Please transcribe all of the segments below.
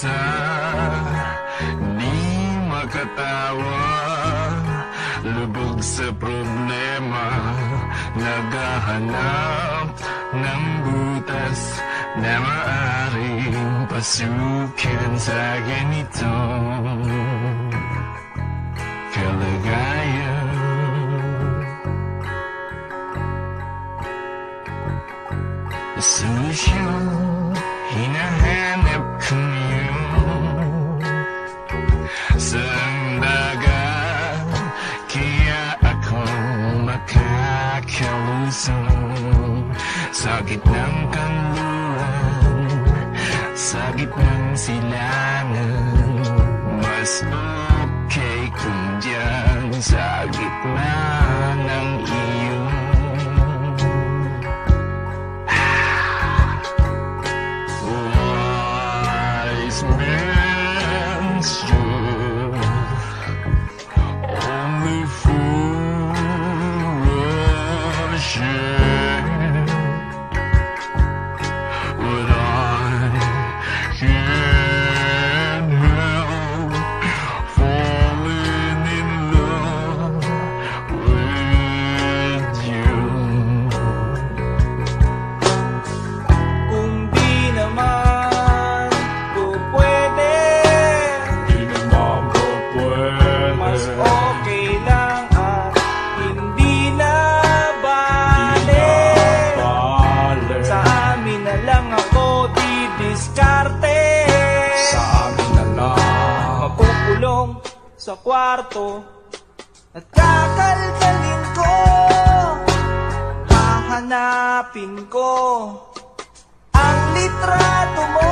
mag-isa, di makatawa, lubog sa problema, naghahanap ng butas na maaring pasukin sa ganitong kalagayan. Solusyon, hinahanap ko ngayon sa dagat, kaya ako makakalusong sa gitnang kanluran, sa gitnang silangan. Mas okay kung dyan sa gitna ng iyong man's truth. Only foolish but I can't help falling in love with you. Kung di naman mas okay lang at hindi na bale. Sa amin na lang ako didiskarte. Sa amin na lang makukulong sa kwarto at kakalkalin ko, hahanapin ko ang litrato mo.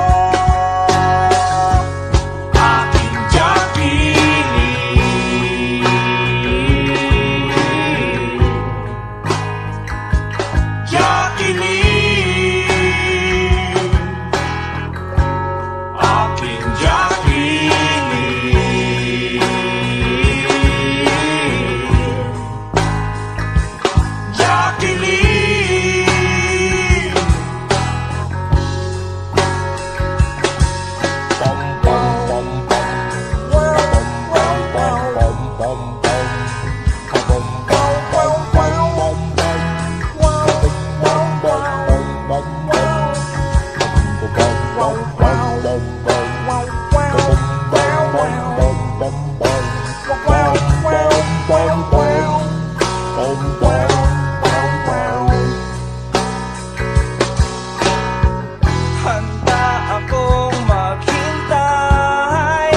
Handa akong maghintay.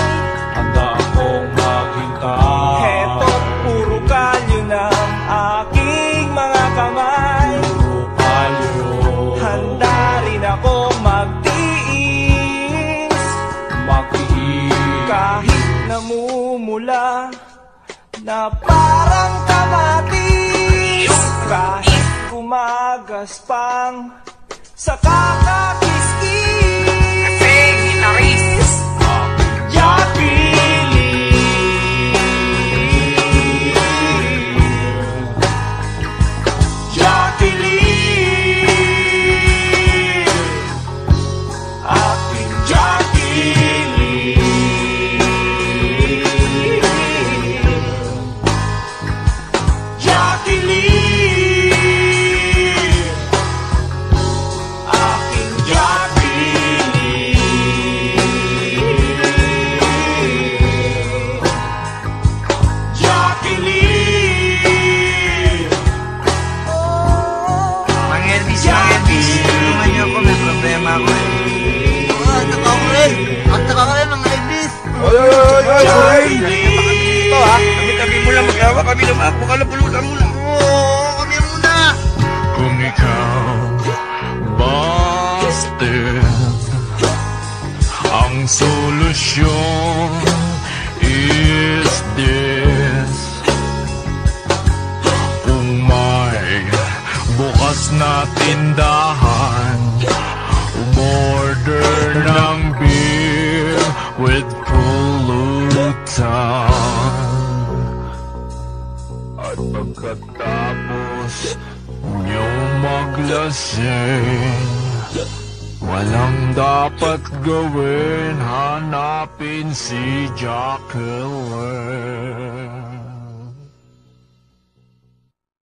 Heto't puro kalyo ng aking mga kamay. Handa rin akong magtiis kahit namumula na parang kamatis, kahit gumagaspang sa kakakiskis. Tabi mo lang mag-awa, kami lang ako, kalapulutan mo lang. Kami muna. Kung ikaw busted, ang solusyon is this. Kung may bukas na tindahan, umorder ng beer with pulutan. At pagkatapos nyo maglasing, Walang dapat gawin, hanapin si Jacqueline.